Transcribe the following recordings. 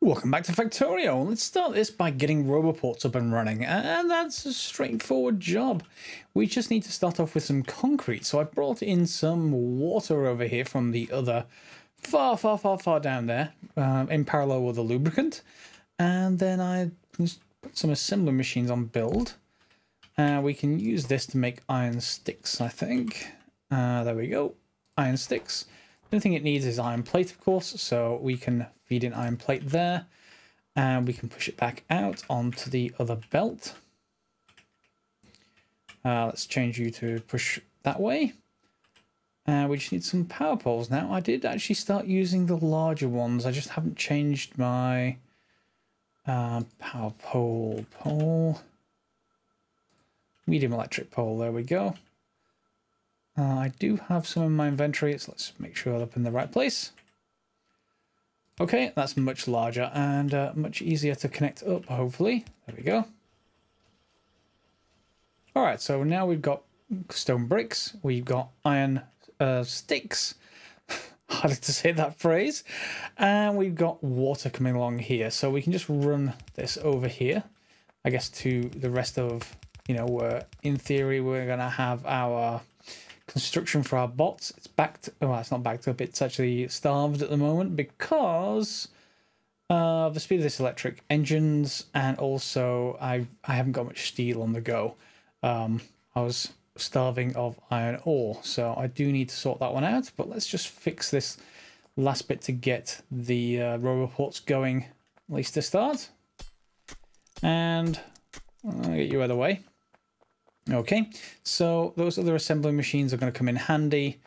Welcome back to Factorio. Let's start this by getting Roboports up and running, and that's a straightforward job. We just need to start off with some concrete. So I brought in some water over here from the other far down there, in parallel with the lubricant, and then I just put some assembly machines on build. We can use this to make iron sticks, I think. There we go, iron sticks. The only thing it needs is iron plate, of course, so we can feed in iron plate there, and we can push it back out onto the other belt. Let's change you to push that way. We just need some power poles now. I did actually start using the larger ones. I just haven't changed my power pole. Medium electric pole, there we go. I do have some in my inventory, so let's make sure they're up in the right place. Okay, that's much larger and much easier to connect up, hopefully. There we go. Alright, so now we've got stone bricks, we've got iron sticks, harder to say that phrase, and we've got water coming along here. So we can just run this over here, I guess, to the rest of, where in theory we're going to have our construction for our bots. It's backed, well, it's not backed up, it's actually starved at the moment because of the speed of this electric engines, and also I haven't got much steel on the go. I was starving of iron ore, so I do need to sort that one out, but let's just fix this last bit to get the Roboports going, at least to start. And I'll get you out of the way. Okay, so those other assembly machines are going to come in handy.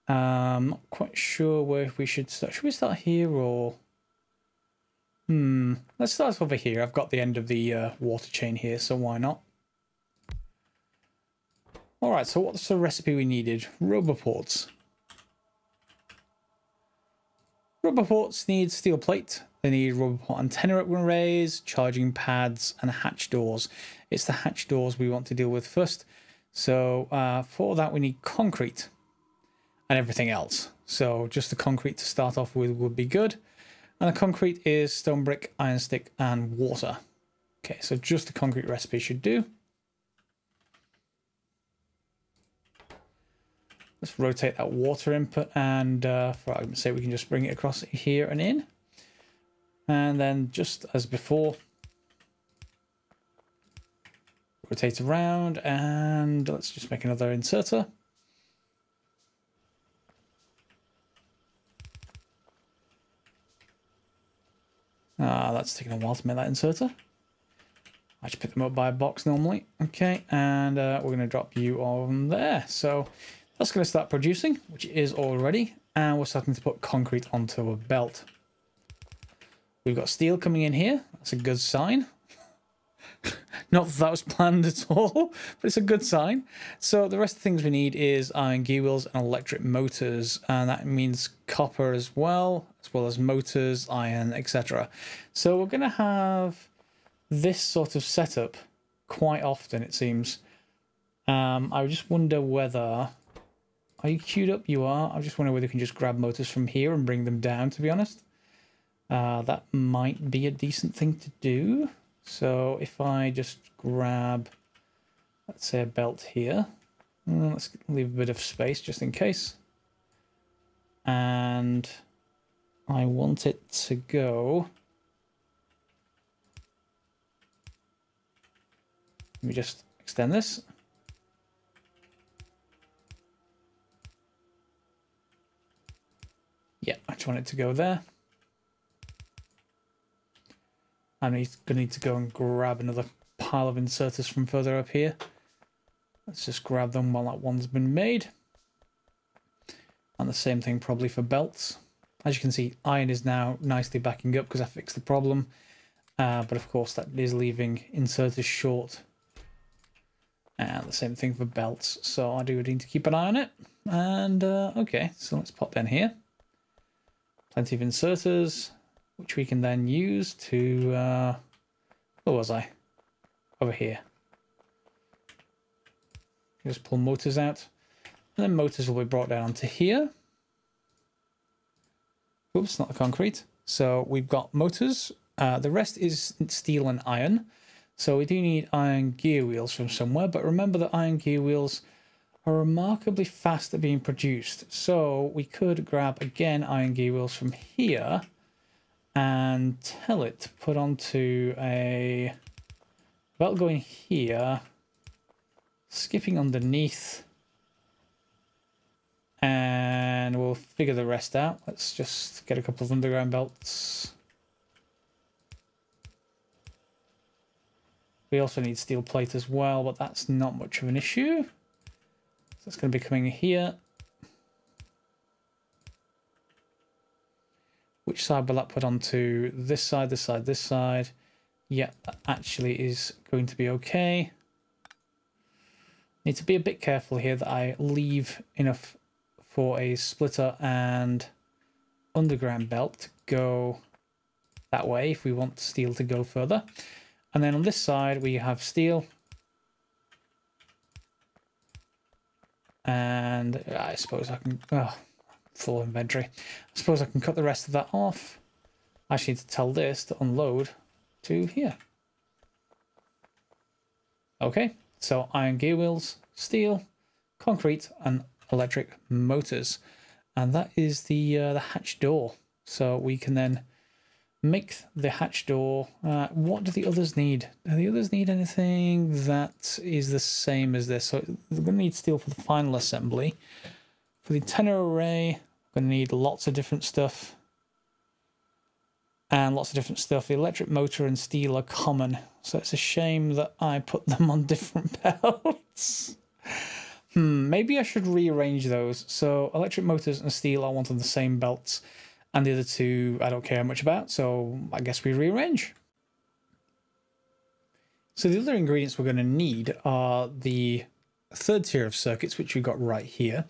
Not quite sure where we should start. Should we start here or... Let's start over here. I've got the end of the water chain here, so why not? Alright, so what's the recipe we needed? Roboports. Roboports need steel plate. They need Roboport antenna arrays, charging pads, and hatch doors. It's the hatch doors we want to deal with first. So for that we need concrete and everything else. So just the concrete to start off with would be good. And the concrete is stone brick, iron stick, and water. Okay, so just the concrete recipe should do. Let's rotate that water input, and for argument's sake we can just bring it across here and in. And then, just as before, rotate around, and let's just make another inserter. That's taking a while to make that inserter. I just pick them up by a box normally. Okay, and we're going to drop you on there. So that's going to start producing, which it is already, and we're starting to put concrete onto a belt. We've got steel coming in here. That's a good sign. Not that was planned at all, but it's a good sign. So the rest of the things we need is iron gear wheels and electric motors, and that means copper as well as motors, iron, etc. So we're going to have this sort of setup quite often, it seems. I just wonder whether... Are you queued up? You are. I just wonder whether we can just grab motors from here and bring them down, to be honest. That might be a decent thing to do. So if I just grab, let's say, a belt here. Let's leave a bit of space just in case. And I want it to go... Let me just extend this. Yeah, I just want it to go there. I'm going to need to go and grab another pile of inserters from further up here. Let's just grab them while that one's been made. And the same thing probably for belts. As you can see, iron is now nicely backing up because I fixed the problem. But of course that is leaving inserters short. And the same thing for belts. So I do need to keep an eye on it. And okay, so let's pop down here. Plenty of inserters, which we can then use to, where was I? Over here. Just pull motors out, and then motors will be brought down onto here. Oops, not the concrete. So we've got motors The rest is steel and iron. So we do need iron gear wheels from somewhere, but remember that iron gear wheels are remarkably fast at being produced. So we could grab, again, iron gear wheels from here and tell it to put onto a belt going here, skipping underneath, and we'll figure the rest out. Let's just get a couple of underground belts. We also need steel plate as well, but that's not much of an issue. So it's going to be coming here. Which side will that put onto? This side, this side, this side. Yeah, that actually is going to be okay. Need to be a bit careful here that I leave enough for a splitter and underground belt to go that way if we want steel to go further. And then on this side we have steel. And I suppose I can... Oh, full inventory. I suppose I can cut the rest of that off. I actually need to tell this to unload to here. Okay, so iron gear wheels, steel, concrete, and electric motors. And that is the hatch door. So we can then make the hatch door. What do the others need? Do the others need anything that is the same as this? So we're going to need steel for the final assembly. For the antenna array, we're going to need lots of different stuff. And lots of different stuff. The electric motor and steel are common. So it's a shame that I put them on different belts. Maybe I should rearrange those. So electric motors and steel I want on the same belts. And the other two I don't care much about. So I guess we rearrange. So the other ingredients we're going to need are the third tier of circuits, which we've got right here.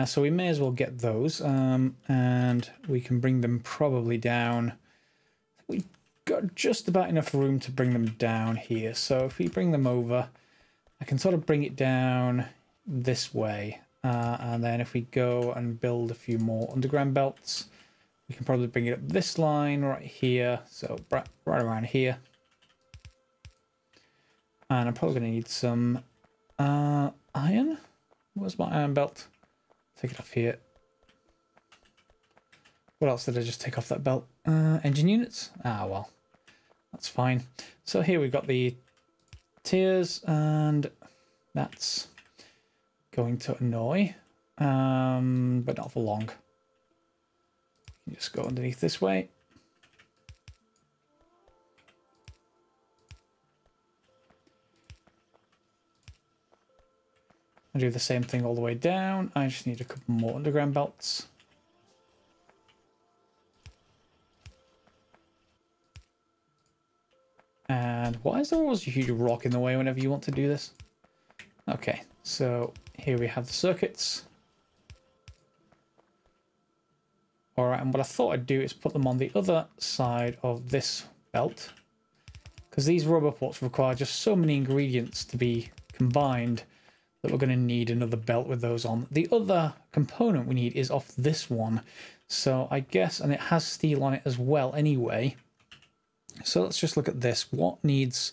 So we may as well get those, and we can bring them probably down. We've got just about enough room to bring them down here. So if we bring them over, I can sort of bring it down this way. And then if we go and build a few more underground belts, we can probably bring it up this line right here. So right around here. And I'm probably going to need some iron. Where's my iron belt? Take it off here. What else did I just take off that belt? Engine units? Ah, well, that's fine. So here we've got the tiers, and that's going to annoy, but not for long. You just go underneath this way. I do the same thing all the way down. I just need a couple more underground belts. And why is there always a huge rock in the way whenever you want to do this? Okay, so here we have the circuits. Alright, and what I thought I'd do is put them on the other side of this belt. Because these Roboports require just so many ingredients to be combined that we're going to need another belt with those on. The other component we need is off this one. So I guess, and it has steel on it as well anyway. So let's just look at this. What needs,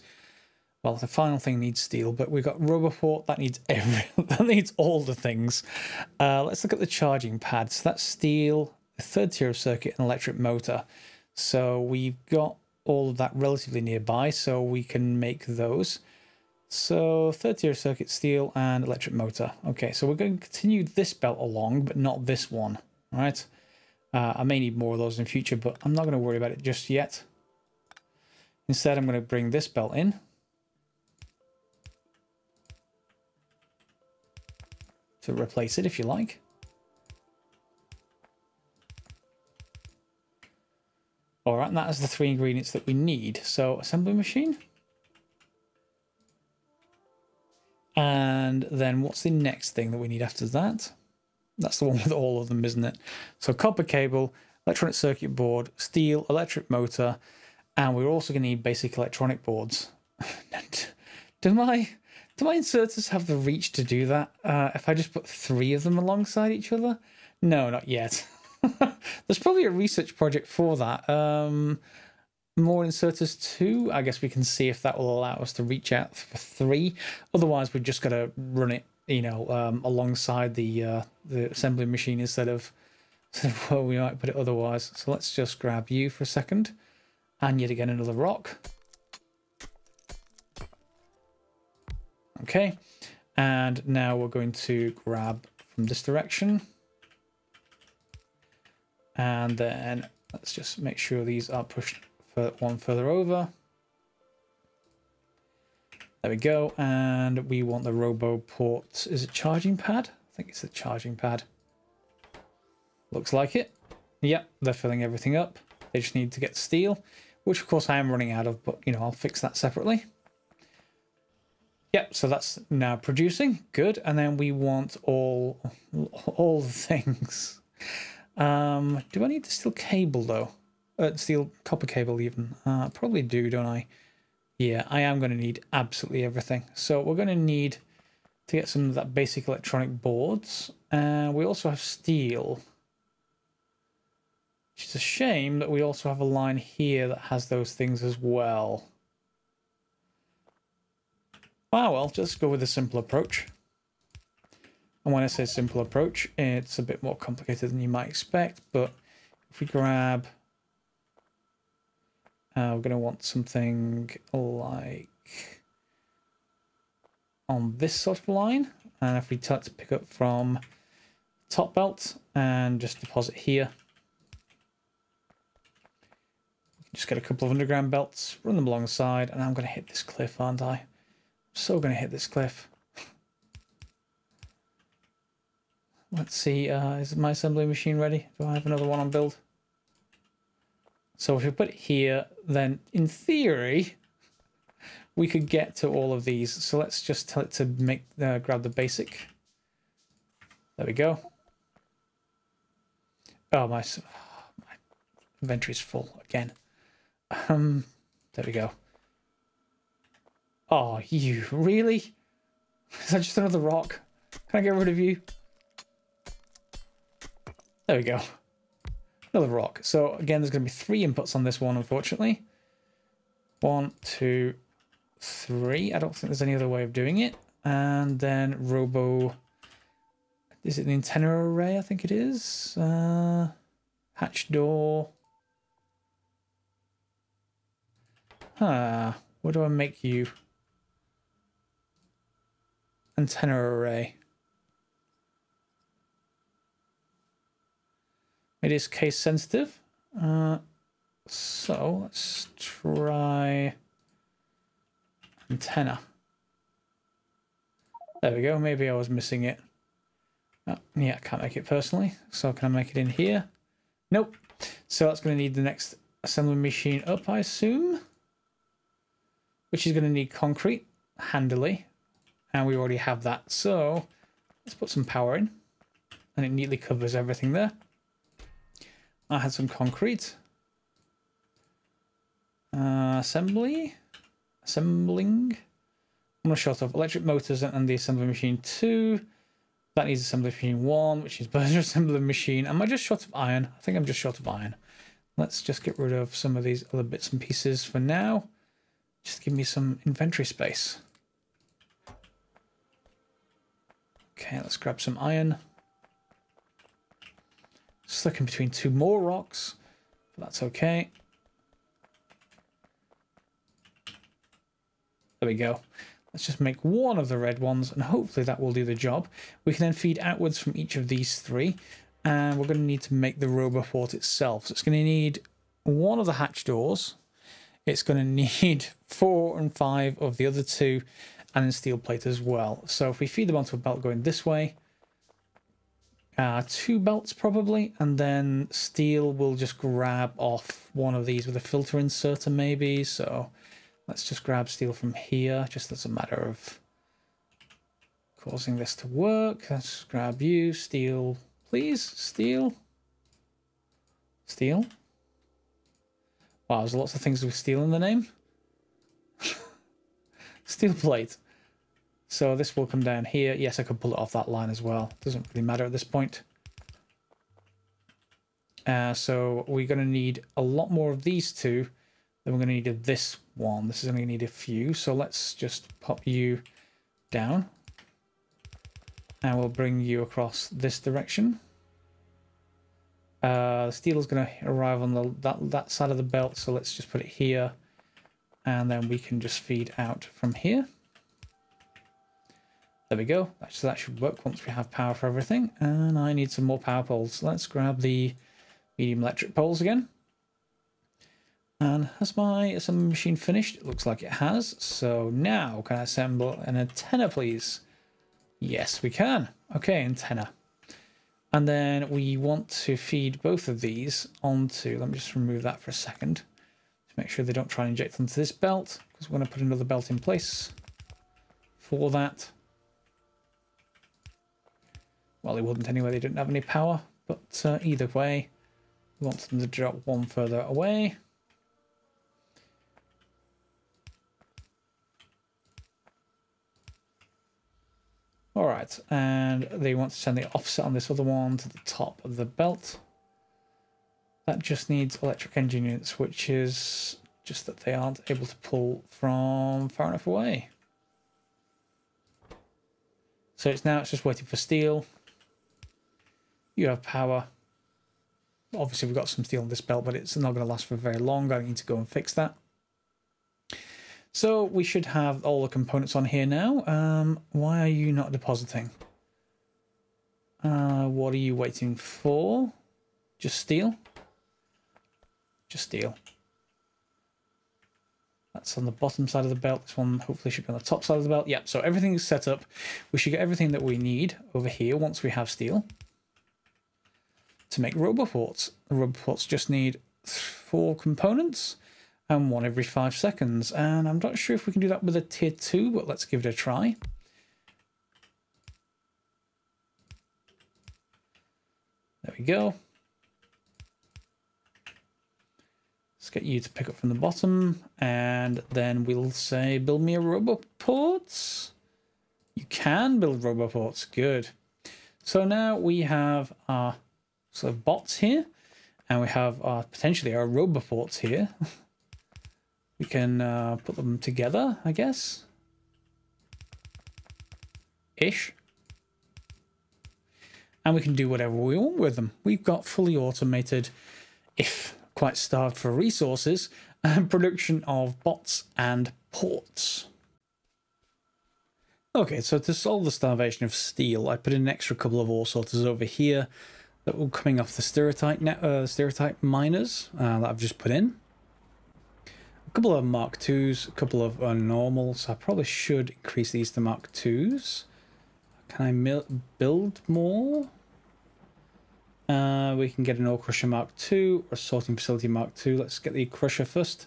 well, the final thing needs steel, but we've got Roboport, that needs that needs all the things. Let's look at the charging pad. So that's steel, the third tier of circuit, and electric motor. So we've got all of that relatively nearby, so we can make those. So third tier of circuit, steel, and electric motor. Okay, so we're going to continue this belt along, but not this one, all right? I may need more of those in the future, but I'm not going to worry about it just yet. Instead, I'm going to bring this belt in. To replace it, if you like. All right, and that is the three ingredients that we need. So, assembly machine. And then what's the next thing that we need after that? That's the one with all of them, isn't it? So, copper cable, electronic circuit board, steel, electric motor, and we're also going to need basic electronic boards. do my inserters have the reach to do that? If I just put 3 of them alongside each other? No, not yet. There's probably a research project for that. more inserters too. I guess we can see if that will allow us to reach out for 3. Otherwise, we've just got to run it, you know, alongside the assembly machine instead of where we might put it otherwise. So let's just grab you for a second, and yet again another rock. Okay, and now we're going to grab from this direction, and then let's just make sure these are pushed one further over. There we go. And we want the Roboport. Is it charging pad? I think it's a charging pad. Looks like it. Yep, they're filling everything up. They just need to get steel, which of course I am running out of, but you know, I'll fix that separately. Yep, so that's now producing. Good. And then we want all the things. Do I need the steel cable though? Steel copper cable even. Probably do, don't I? Yeah, I am going to need absolutely everything. So we're going to need to get some of that basic electronic boards. And we also have steel. Which is a shame that we also have a line here that has those things as well. Ah, well, just go with a simple approach. And when I say simple approach, it's a bit more complicated than you might expect. But if we grab... we're going to want something like on this sort of line. And if we start to pick up from top belt and just deposit here, we can just get a couple of underground belts, run them alongside, and I'm going to hit this cliff, aren't I? I'm so going to hit this cliff. Let's see, is my assembly machine ready? Do I have another one on build? So if we put it here, then in theory, we could get to all of these. So let's just tell it to make grab the basic. There we go. Oh, my inventory's full again. There we go. Oh, you really? Is that just another rock? Can I get rid of you? There we go. Another rock. So again, there's going to be 3 inputs on this one, unfortunately. 1, 2, 3. I don't think there's any other way of doing it. And then Robo... Is it the antenna array? I think it is. Hatch door. Where do I make you? Antenna array. It is case sensitive. So let's try antenna. There we go. Maybe I was missing it. Oh, yeah, I can't make it personally. So can I make it in here? Nope. So that's going to need the next assembly machine up, I assume. Which is going to need concrete handily. And we already have that. So let's put some power in. And it neatly covers everything there. I had some concrete. Assembling. I'm going to shut off electric motors and the assembly machine 2. That needs assembly machine 1, which is burner assembly machine. Am I just short of iron? I think I'm just short of iron. Let's just get rid of some of these other bits and pieces for now. Just give me some inventory space. Okay, let's grab some iron. Stuck in between 2 more rocks, but that's okay. There we go. Let's just make one of the red ones, and hopefully that will do the job. We can then feed outwards from each of these 3, and we're going to need to make the Roboport itself. So it's going to need one of the hatch doors. It's going to need 4 and 5 of the other 2, and then steel plate as well. So if we feed them onto a belt going this way, 2 belts probably, and then steel will just grab off one of these with a filter inserter maybe. So let's just grab steel from here, just as a matter of causing this to work. Let's grab you, steel, please, steel. Steel. Wow, there's lots of things with steel in the name. Steel plate. So this will come down here. Yes, I could pull it off that line as well. Doesn't really matter at this point. So we're going to need a lot more of these 2 Then we're going to need this one. This is going to need a few. So let's just pop you down. And we'll bring you across this direction. The steel is going to arrive on that side of the belt. So let's just put it here. And then we can just feed out from here. There we go. So that should work once we have power for everything. And I need some more power poles. Let's grab the medium electric poles again. And has my assembly machine finished? It looks like it has. So now can I assemble an antenna, please? Yes, we can. Okay, antenna. And then we want to feed both of these onto, let me just remove that for a second, to make sure they don't try and inject onto this belt, because we're going to put another belt in place for that. Well, they wouldn't anyway, they didn't have any power, but either way, we want them to drop one further away. All right, and they want to send the offset on this other one to the top of the belt. That just needs electric engine units, which is just that they aren't able to pull from far enough away. So it's just waiting for steel. You have power. Obviously, we've got some steel on this belt, but it's not going to last for very long. I need to go and fix that. So we should have all the components on here now. Why are you not depositing? What are you waiting for? Just steel? Just steel. That's on the bottom side of the belt. This one hopefully should be on the top side of the belt. Yep, so everything is set up. We should get everything that we need over here once we have steel to make Roboports. The Roboports just need 4 components. And 1 every 5 seconds. And I'm not sure if we can do that with a tier 2, but let's give it a try. There we go. Let's get you to pick up from the bottom. And then we'll say, build me a Roboports. You can build Roboports. Good. So now we have our sort of bots here. And we have potentially our Roboports here. We can put them together, I guess. Ish. And we can do whatever we want with them. We've got fully automated, if quite starved for resources, production of bots and ports. Okay, so to solve the starvation of steel, I put in an extra couple of ore sorters over here that were coming off the stereotype miners that I've just put in. A couple of Mark IIs, a couple of normal, so I probably should increase these to Mark IIs. Can I build more? We can get an ore crusher Mark II or a sorting facility Mark II. Let's get the crusher first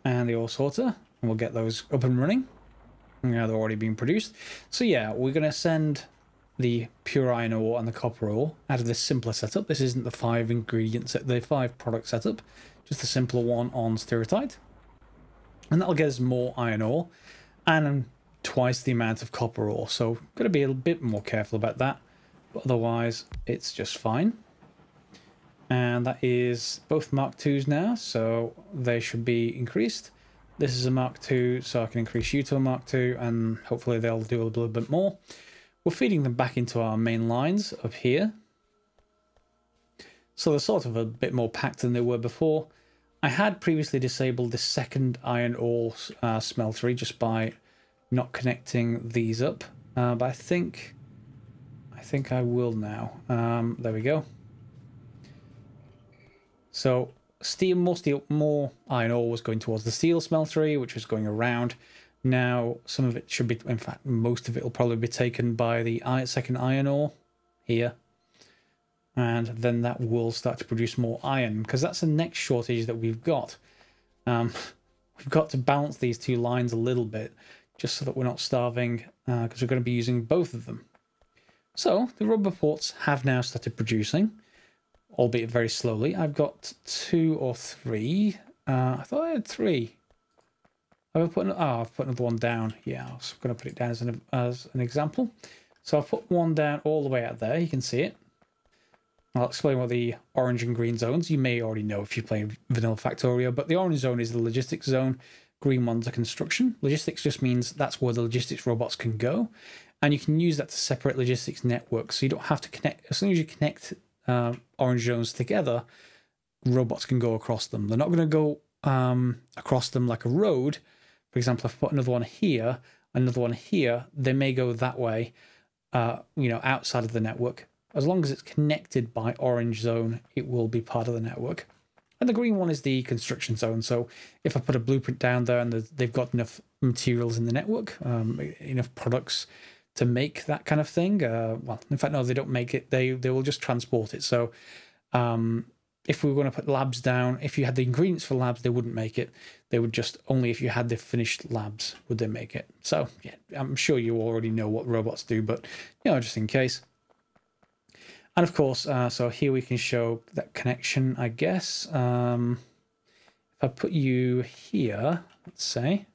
and the ore sorter, and we'll get those up and running. Yeah, they're already being produced. So yeah, we're going to send the pure iron ore and the copper ore out of this simpler setup. This isn't the 5 ingredients, the 5 product setup, just the simpler one on stereotype. And that'll get us more iron ore and twice the amount of copper ore. So got to be a little bit more careful about that. But otherwise, it's just fine. And that is both Mark IIs now, so they should be increased. This is a Mark II, so I can increase you to a Mark II, and hopefully they'll do a little bit more. We're feeding them back into our main lines up here. So they're sort of a bit more packed than they were before. I had previously disabled the second iron ore smeltery just by not connecting these up, but I think I will now. There we go. So more iron ore was going towards the steel smeltery, which was going around. Now some of it should be, in fact, most of it will probably be taken by the second iron ore here. And then that will start to produce more iron, because that's the next shortage that we've got. We've got to balance these two lines a little bit, just so that we're not starving, because we're going to be using both of them. So the Roboports have now started producing, albeit very slowly. I've got 2 or 3. I thought I had 3. I've put another one down. Yeah, I was going to put it down as an example. So I've put one down all the way out there. You can see it. I'll explain what the orange and green zones. You may already know if you're playing vanilla Factorio, but the orange zone is the logistics zone. Green one's a construction. Logistics just means that's where the logistics robots can go. And you can use that to separate logistics networks. So you don't have to connect. As soon as you connect orange zones together, robots can go across them. They're not going to go across them like a road. For example, if I put another one here, they may go that way, outside of the network. As long as it's connected by orange zone, it will be part of the network. And the green one is the construction zone. So if I put a blueprint down there and they've got enough materials in the network, enough products to make that kind of thing, well, in fact, no, they don't make it. They will just transport it. So if we were going to put labs down, if you had the ingredients for labs, they wouldn't make it. They would just, only if you had the finished labs would they make it. So yeah, I'm sure you already know what robots do, but just in case. And of course, so here we can show that connection, I guess. If I put you here, let's say,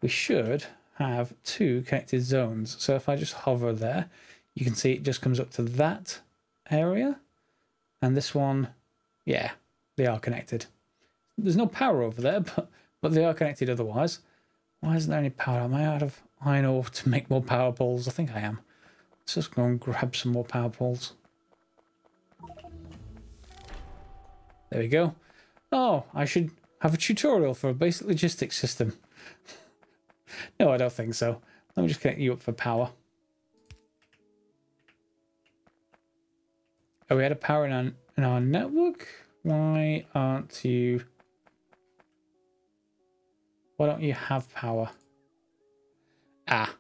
we should have 2 connected zones. So if I just hover there, you can see it just comes up to that area. And this one, yeah, they are connected. There's no power over there, but they are connected otherwise. Why isn't there any power? Am I out of iron ore to make more power poles? I think I am. Let's just go and grab some more power poles. There we go. Oh, I should have a tutorial for a basic logistics system. No, I don't think so. Let me just connect you up for power. Oh, we had a power in our network? Why aren't you... Why don't you have power? Ah,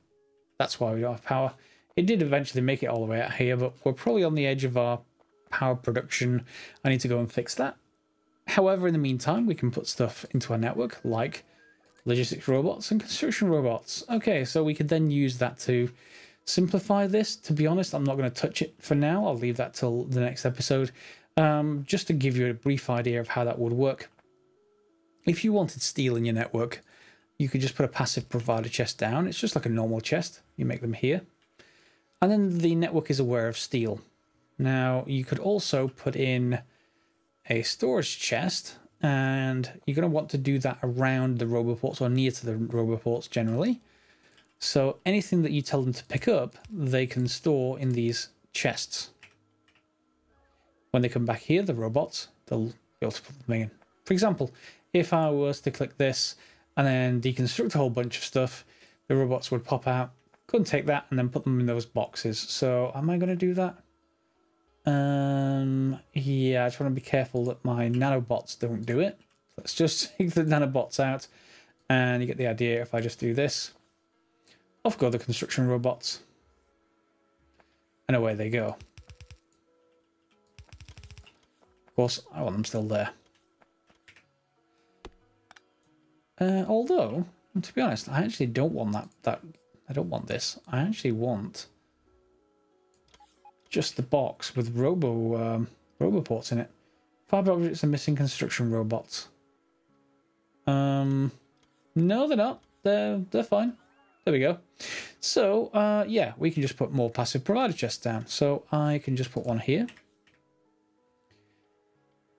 that's why we don't have power. It did eventually make it all the way out here, but we're probably on the edge of our power production. I need to go and fix that. However, in the meantime, we can put stuff into our network, like logistics robots and construction robots. Okay, so we could then use that to simplify this. To be honest, I'm not going to touch it for now. I'll leave that till the next episode, just to give you a brief idea of how that would work. If you wanted steel in your network, you could just put a passive provider chest down. It's just like a normal chest. You make them here. And then the network is aware of steel. Now, you could also put in a storage chest, and you're going to want to do that around the Roboports or near to the Roboports generally. So anything that you tell them to pick up, they can store in these chests. When they come back here, the robots, they'll be able to put them in. For example, if I was to click this and then deconstruct a whole bunch of stuff, the robots would pop out, go and take that, and then put them in those boxes. So am I going to do that? Yeah, I just want to be careful that my nanobots don't do it. Let's just take the nanobots out, and you get the idea. If I just do this, off go the construction robots, and away they go. Of course, I want them still there. Although, to be honest, I actually don't want that. I don't want this. I actually want just the box with Roboports in it. 5 objects are missing construction robots. No, they're not. They're fine. There we go. So, yeah, we can just put more passive provider chests down. So I can just put one here.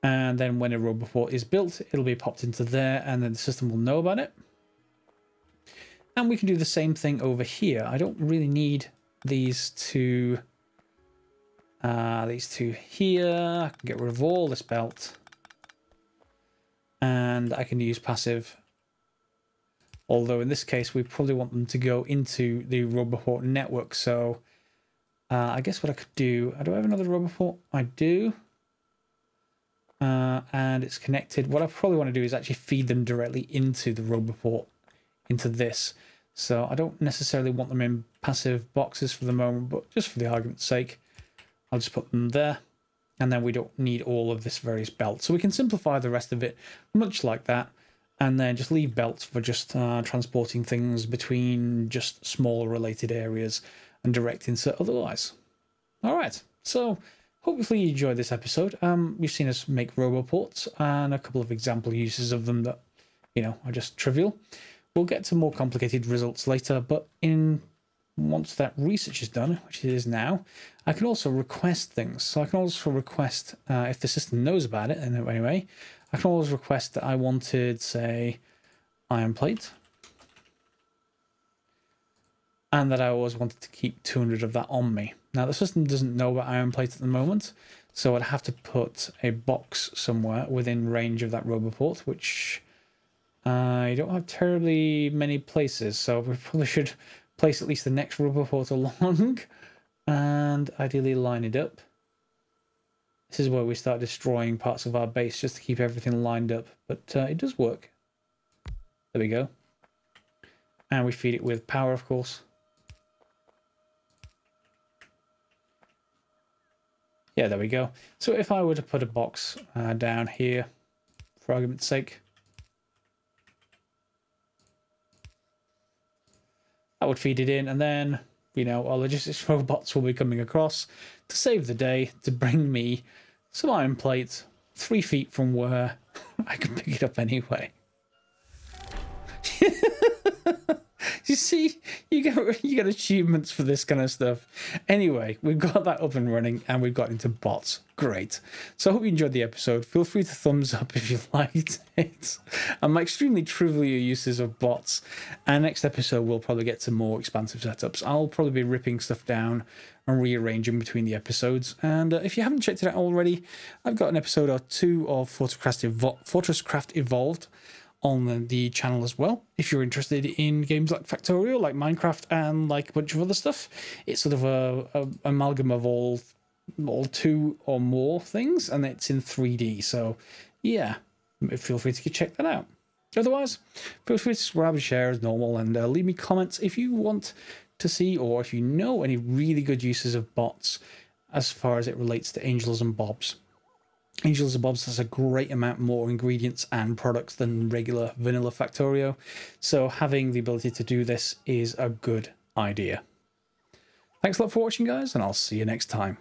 And then when a Roboport is built, it'll be popped into there, and then the system will know about it. And we can do the same thing over here. I don't really need these two here. I can get rid of all this belt. And I can use passive. Although in this case, we probably want them to go into the Roboport network. So I guess what I could do, do I have another Roboport? I do. And it's connected. What I probably want to do is actually feed them directly into the Roboport, into this. So I don't necessarily want them in passive boxes for the moment, but just for the argument's sake, I'll just put them there. And then we don't need all of this various belts. So we can simplify the rest of it much like that. And then just leave belts for just transporting things between just small related areas and direct insert otherwise. All right, so hopefully you enjoyed this episode. You've seen us make Roboports and a couple of example uses of them that, are just trivial. We'll get to more complicated results later, but in once that research is done, which it is now, I can also request things. So I can also request, if the system knows about it, and anyway, I can always request that I wanted, say, iron plate. And that I always wanted to keep 200 of that on me. Now, the system doesn't know about iron plate at the moment, so I'd have to put a box somewhere within range of that Roboport, which I don't have terribly many places, so we probably should place at least the next Roboport along and ideally line it up. This is where we start destroying parts of our base just to keep everything lined up, but it does work. There we go. And we feed it with power, of course. Yeah, there we go. So if I were to put a box down here, for argument's sake, that would feed it in, and then, you know, our logistics robots will be coming across to save the day, to bring me some iron plates 3 feet from where I can pick it up anyway. You see, you get achievements for this kind of stuff. Anyway, we've got that up and running, and we've got into bots. Great. So I hope you enjoyed the episode. Feel free to thumbs up if you liked it. And my extremely trivial uses of bots. And next episode, we'll probably get to more expansive setups. I'll probably be ripping stuff down and rearranging between the episodes. And if you haven't checked it out already, I've got an episode or two of Fortresscraft Evolved on the channel as well. If you're interested in games like Factorio, like Minecraft, and like a bunch of other stuff, it's sort of a amalgam of all 2 or more things, and it's in 3D. So yeah, feel free to check that out. Otherwise, feel free to subscribe and share as normal, and leave me comments if you want to see, or if you know any really good uses of bots as far as it relates to Angels and Bobs. Angels and Bobs has a great amount more ingredients and products than regular vanilla Factorio, so having the ability to do this is a good idea. Thanks a lot for watching, guys, and I'll see you next time.